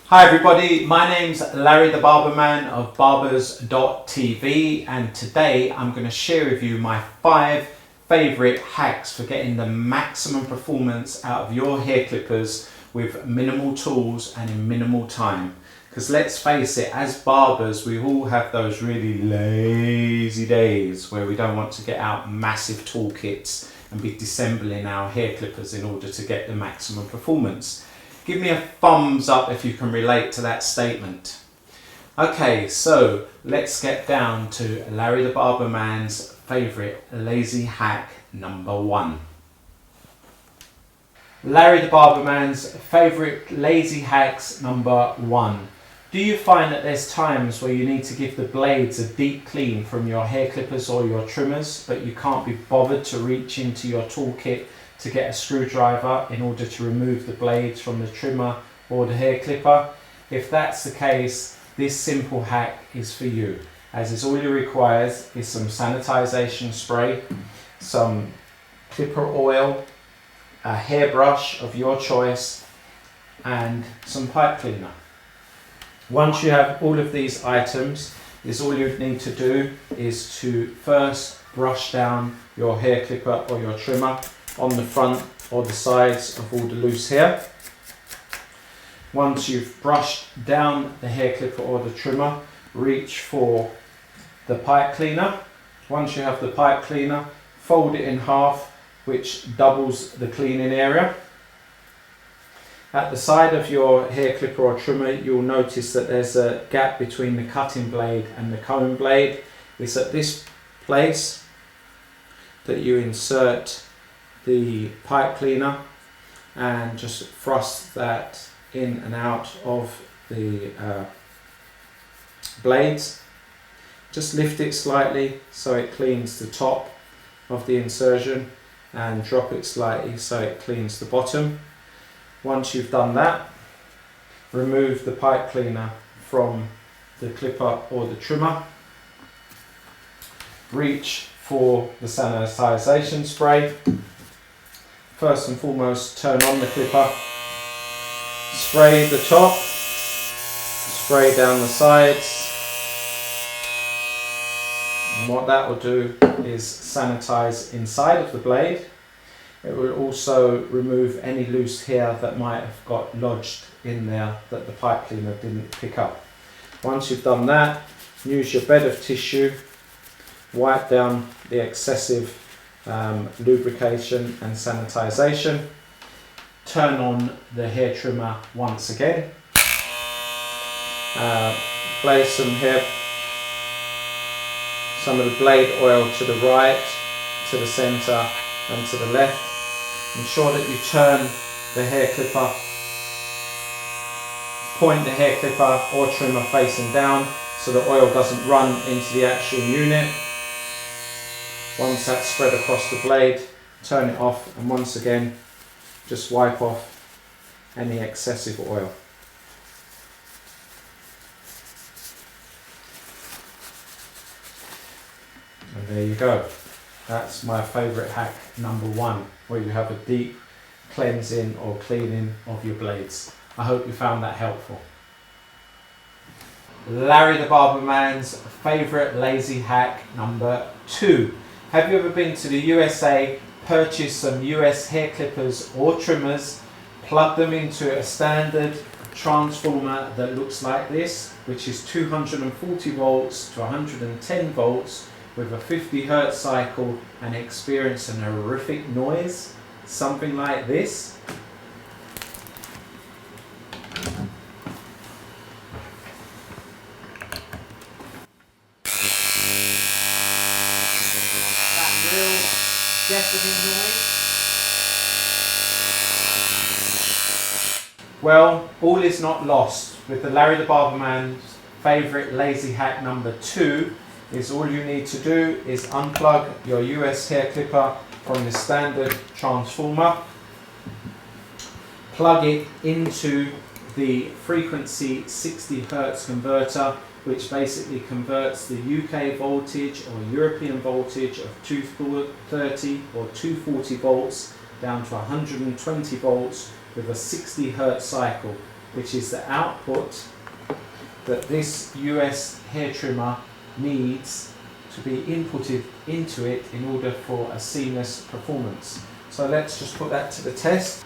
Hi everybody, my name's Larry the Barberman of Barbers.tv, and today I'm going to share with you my 5 favourite hacks for getting the maximum performance out of your hair clippers with minimal tools and in minimal time. Because let's face it, as barbers we all have those really lazy days where we don't want to get out massive toolkits and be disassembling our hair clippers in order to get the maximum performance. Give me a thumbs up if you can relate to that statement. Okay, so let's get down to Larry the Barberman's favourite lazy hack number 1. Larry the Barberman's favourite lazy hacks number 1. Do you find that there's times where you need to give the blades a deep clean from your hair clippers or your trimmers, but you can't be bothered to reach into your toolkit to get a screwdriver in order to remove the blades from the trimmer or the hair clipper? If that's the case, this simple hack is for you, as is all it requires is some sanitization spray, some clipper oil, a hairbrush of your choice, and some pipe cleaner. Once you have all of these items, all you need to do is to first brush down your hair clipper or your trimmer on the front or the sides of all the loose hair. Once you've brushed down the hair clipper or the trimmer, reach for the pipe cleaner. Once you have the pipe cleaner, fold it in half, which doubles the cleaning area. At the side of your hair clipper or trimmer, you'll notice that there's a gap between the cutting blade and the comb blade. It's at this place that you insert the pipe cleaner and just thrust that in and out of the blades. Just lift it slightly so it cleans the top of the insertion, and drop it slightly so it cleans the bottom. Once you've done that, remove the pipe cleaner from the clipper or the trimmer. Reach for the sanitization spray. First and foremost, turn on the clipper, spray the top, spray down the sides, and what that will do is sanitize inside of the blade. It will also remove any loose hair that might have got lodged in there that the pipe cleaner didn't pick up. Once you've done that, use your bed of tissue, wipe down the excessive lubrication and sanitization. Turn on the hair trimmer once again. Place some of the blade oil to the right, to the center and to the left. Ensure that you turn the hair clipper, point the hair clipper or trimmer facing down so the oil doesn't run into the actual unit. Once that's spread across the blade, turn it off, and once again just wipe off any excessive oil. And there you go. That's my favourite hack number 1, where you have a deep cleansing or cleaning of your blades. I hope you found that helpful. Larry the Barberman's favourite lazy hack number 2. Have you ever been to the USA, purchased some US hair clippers or trimmers, plug them into a standard transformer that looks like this, which is 240 volts to 110 volts with a 50 hertz cycle, and experience an horrific noise? Something like this. Deafening noise. Well, all is not lost. With the Larry the Barberman's favourite lazy hack number 2, all you need to do is unplug your US hair clipper from the standard transformer, plug it into the frequency 60 hertz converter, which basically converts the UK voltage or European voltage of 230 or 240 volts down to 120 volts with a 60 hertz cycle. which is the output that this US hair trimmer needs to be inputted into it in order for a seamless performance. So let's just put that to the test.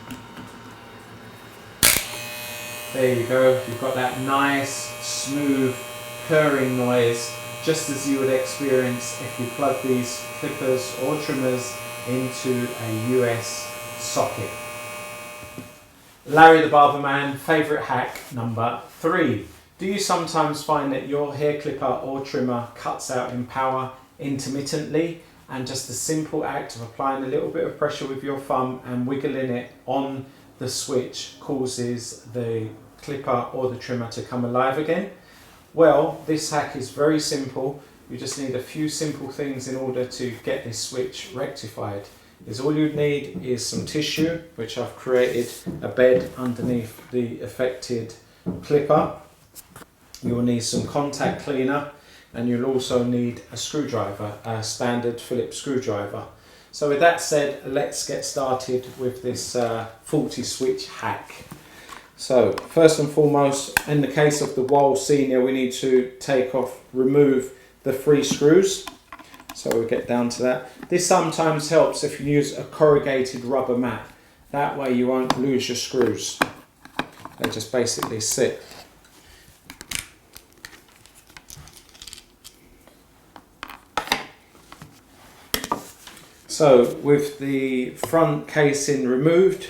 There you go, you've got that nice, smooth, purring noise, just as you would experience if you plug these clippers or trimmers into a US socket. Larry the Barberman, favourite hack number 3. Do you sometimes find that your hair clipper or trimmer cuts out in power intermittently, and just the simple act of applying a little bit of pressure with your thumb and wiggling it on the switch causes the clipper or the trimmer to come alive again? Well, this hack is very simple. You just need a few simple things in order to get this switch rectified. All you need is some tissue, which I've created a bed underneath the affected clipper. You'll need some contact cleaner, and you'll also need a screwdriver, a standard Phillips screwdriver. So with that said, let's get started with this faulty switch hack. So first and foremost, in the case of the Wall Senior, we need to remove the 3 screws. So we'll get down to that. This sometimes helps if you use a corrugated rubber mat. That way you won't lose your screws. They just basically sit. So with the front casing removed,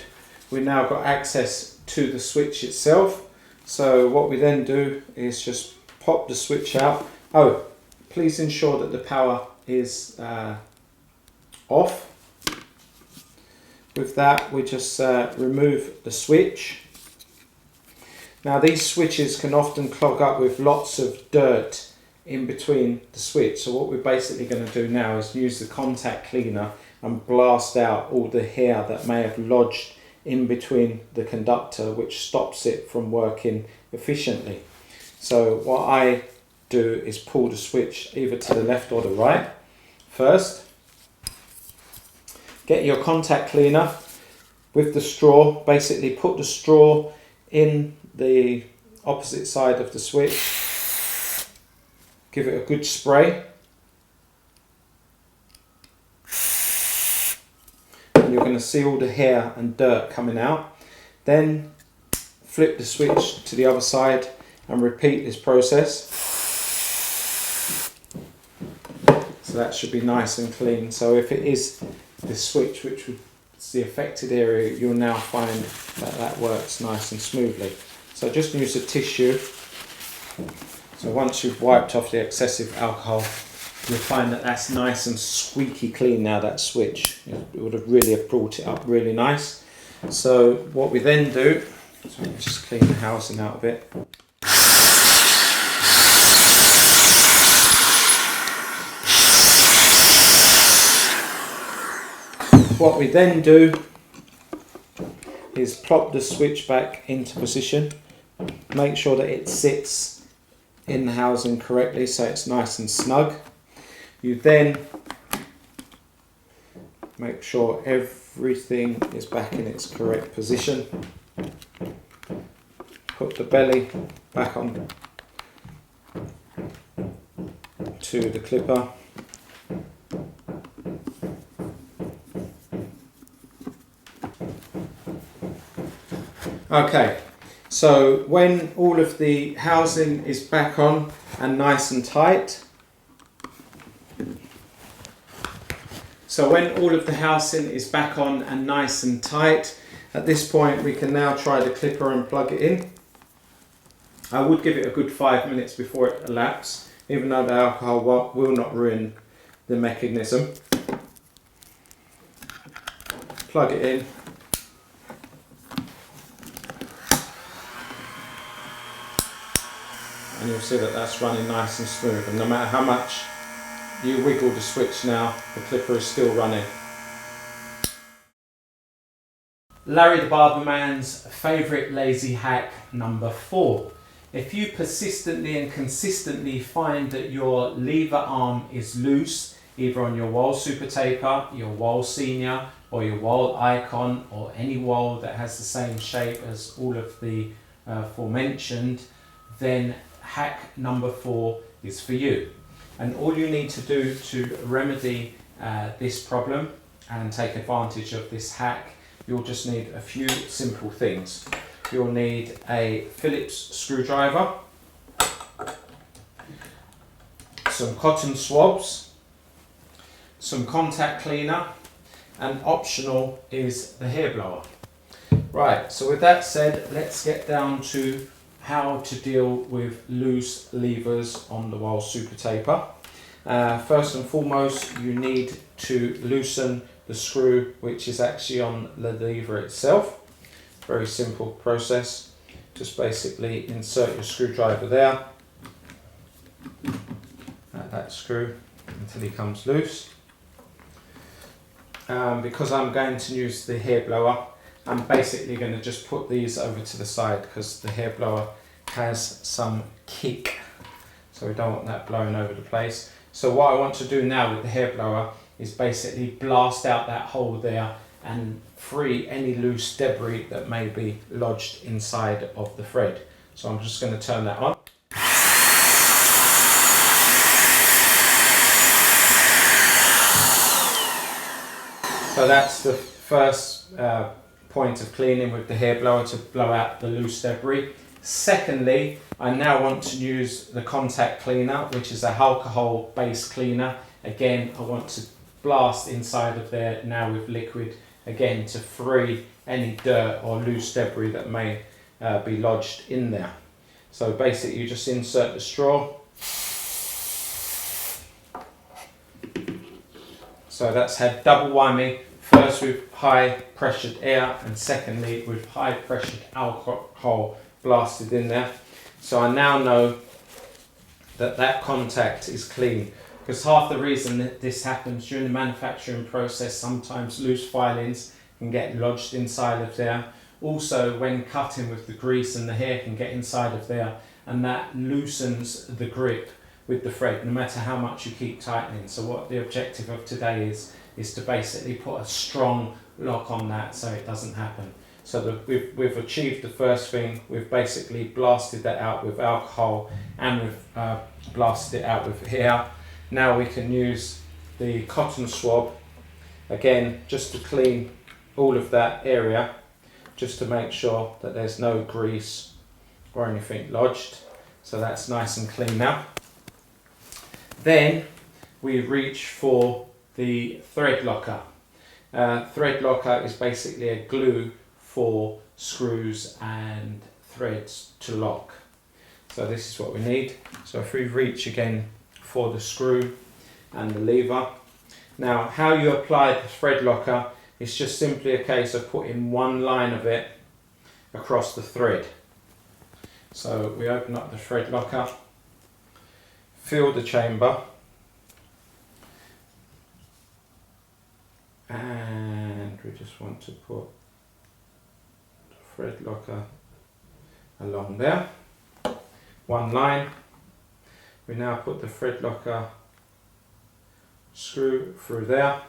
we've now got access to the switch itself. So what we then do is just pop the switch out. Oh, please ensure that the power is off. With that, we just remove the switch. Now these switches can often clog up with lots of dirt in between the switch. So what we're basically going to do now is use the contact cleaner and blast out all the hair that may have lodged in between the conductor, which stops it from working efficiently. So what I do is pull the switch either to the left or the right. First, get your contact cleaner with the straw, basically put the straw in the opposite side of the switch, give it a good spray, and you're going to see all the hair and dirt coming out. Then flip the switch to the other side and repeat this process. So that should be nice and clean. So if it is the switch which is the affected area, you'll now find that that works nice and smoothly. So just use a tissue. So once you've wiped off the excessive alcohol, you'll find that that's nice and squeaky clean now, that switch. It would have really brought it up really nice. So what we then do, so let me just clean the housing out a bit. What we then do is plop the switch back into position. Make sure that it sits in the housing correctly so it's nice and snug. You then make sure everything is back in its correct position. Put the belly back on to the clipper. Okay, so when all of the housing is back on and nice and tight, at this point we can now try the clipper and plug it in. I would give it a good 5 minutes before it elapses, even though the alcohol will not ruin the mechanism. Plug it in. And you'll see that that's running nice and smooth, and no matter how much you wiggle the switch now, the clipper is still running. Larry the Barberman's favourite lazy hack number 4. If you persistently and consistently find that your lever arm is loose, either on your Wall Super Taper, your Wall Senior, or your Wall Icon, or any Wall that has the same shape as all of the aforementioned, then hack number 4 is for you. And all you need to do to remedy this problem and take advantage of this hack, you'll just need a few simple things. You'll need a Phillips screwdriver, some cotton swabs, some contact cleaner, and optional is the hair blower. Right, so with that said, let's get down to how to deal with loose levers on the Wild Super Taper. First and foremost, you need to loosen the screw which is actually on the lever itself. Very simple process. Just basically insert your screwdriver there at that screw until he comes loose. Because I'm going to use the hair blower, I'm basically going to just put these over to the side because the hair blower has some kick, so we don't want that blowing over the place. So what I want to do now with the hair blower is basically blast out that hole there and free any loose debris that may be lodged inside of the thread. So I'm just going to turn that on. So that's the first point of cleaning with the hair blower, to blow out the loose debris. Secondly, I now want to use the contact cleaner, which is a alcohol based cleaner. Again, I want to blast inside of there now with liquid, again to free any dirt or loose debris that may be lodged in there. So basically you just insert the straw. So that's had double whammy, first with high pressured air and secondly with high pressured alcohol blasted in there. So I now know that that contact is clean, because half the reason that this happens during the manufacturing process, sometimes loose filings can get lodged inside of there. Also when cutting with the grease, and the hair can get inside of there, and that loosens the grip with the thread no matter how much you keep tightening. So what the objective of today is to basically put a strong lock on that so it doesn't happen. So we've achieved the first thing. We've basically blasted that out with alcohol and we've blasted it out with hair. Now we can use the cotton swab again just to clean all of that area, just to make sure that there's no grease or anything lodged. So that's nice and clean now. Then we reach for the thread locker. Thread locker is basically a glue for screws and threads to lock. So this is what we need. So if we reach again for the screw and the lever. Now how you apply the thread locker is just simply a case of putting one line of it across the thread. So we open up the thread locker, fill the chamber, and we just want to put the thread locker along there. One line. We now put the thread locker screw through there.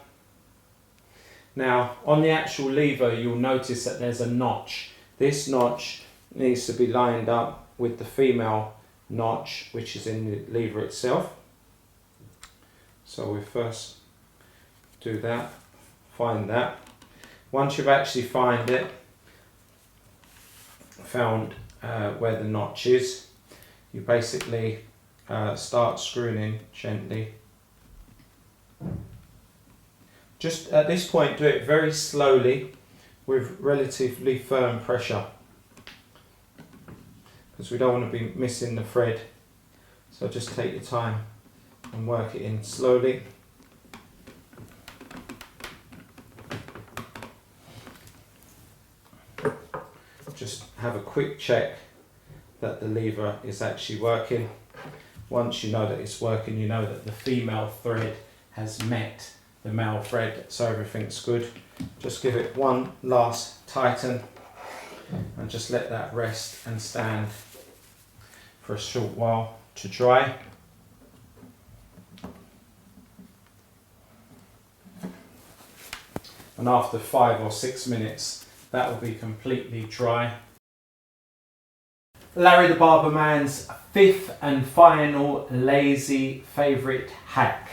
Now on the actual lever you'll notice that there's a notch. This notch needs to be lined up with the female notch which is in the lever itself. So we first do that, find that. Once you've actually found where the notch is, you basically start screwing in gently. Just at this point do it very slowly with relatively firm pressure, because we don't want to be missing the thread. So just take your time and work it in slowly. Just have a quick check that the lever is actually working. Once you know that it's working, you know that the female thread has met the male thread, so everything's good. Just give it one last tighten and just let that rest and stand for a short while to dry. And after 5 or 6 minutes that will be completely dry. Larry the Barberman's fifth and final lazy favourite hack.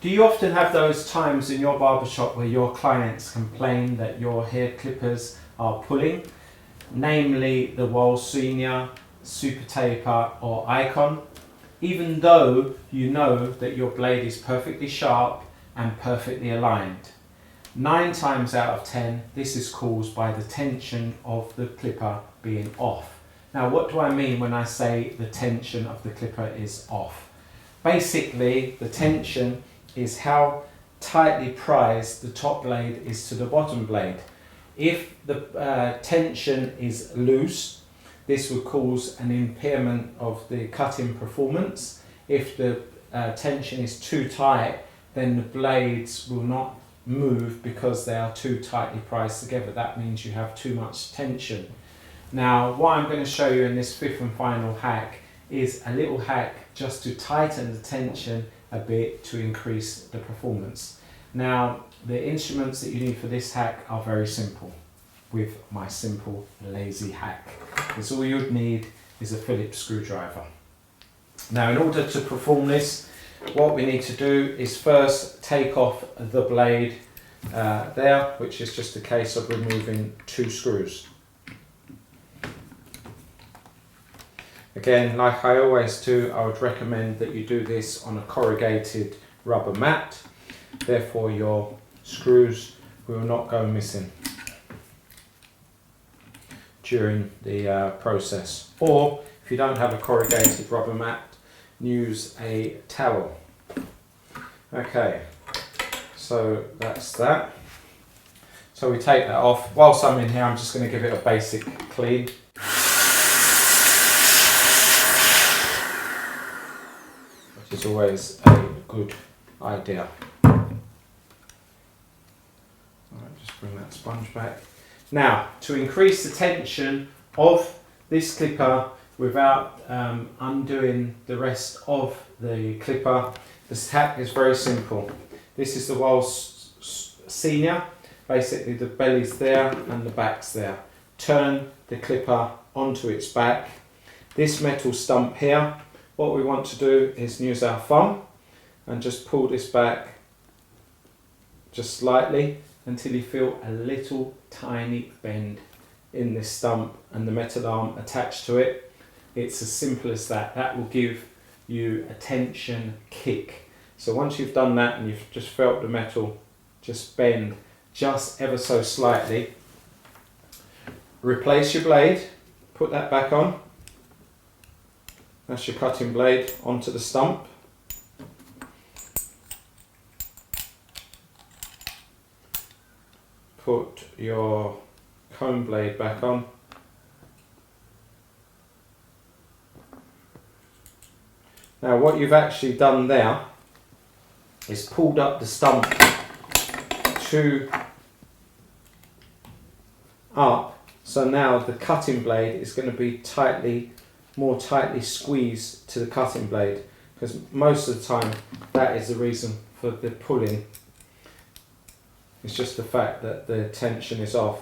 Do you often have those times in your barbershop where your clients complain that your hair clippers are pulling? Namely the Wall Senior, Super Taper or Icon, even though you know that your blade is perfectly sharp and perfectly aligned. 9 times out of 10 this is caused by the tension of the clipper being off. Now what do I mean when I say the tension of the clipper is off? Basically the tension is how tightly prized the top blade is to the bottom blade. If the tension is loose, this would cause an impairment of the cutting performance. If the tension is too tight, then the blades will not move because they are too tightly priced together. That means you have too much tension. Now what I'm going to show you in this fifth and final hack is a little hack just to tighten the tension a bit to increase the performance. Now the instruments that you need for this hack are very simple with my simple lazy hack. Because all you'd need is a Phillips screwdriver. Now in order to perform this, what we need to do is first take off the blade there, which is just a case of removing 2 screws. Again, like I always do, I would recommend that you do this on a corrugated rubber mat, therefore your screws will not go missing during the process. Or if you don't have a corrugated rubber mat, use a towel. Okay, so that's that. So we take that off. Whilst I'm in here, I'm just going to give it a basic clean. Which is always a good idea. Alright, just bring that sponge back. Now, to increase the tension of this clipper without undoing the rest of the clipper, this hack is very simple. This is the Wall Senior. Basically the belly's there and the back's there. Turn the clipper onto its back. This metal stump here, what we want to do is use our thumb and just pull this back just slightly until you feel a little tiny bend in this stump and the metal arm attached to it. It's as simple as that. That will give you a tension kick. So once you've done that and you've just felt the metal just bend just ever so slightly, replace your blade, put that back on. That's your cutting blade onto the stump. Put your comb blade back on. Now what you've actually done there is pulled up the stump up, so now the cutting blade is going to be more tightly squeezed to the cutting blade, because most of the time that is the reason for the pulling. It's just the fact that the tension is off.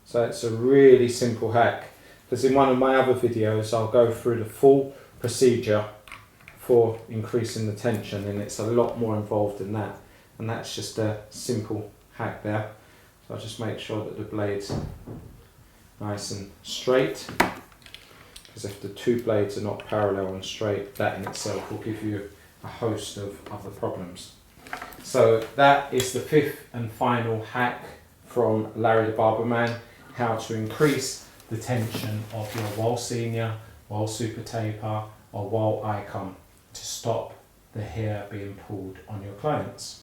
So it's a really simple hack, because in one of my other videos I'll go through the full procedure for increasing the tension, and it's a lot more involved than that, and that's just a simple hack there. So I'll just make sure that the blade's nice and straight, because if the 2 blades are not parallel and straight, that in itself will give you a host of other problems. So that is the fifth and final hack from Larry the Barberman, how to increase the tension of your Wall Senior, Wall Super Taper or Wall Icon to stop the hair being pulled on your clients.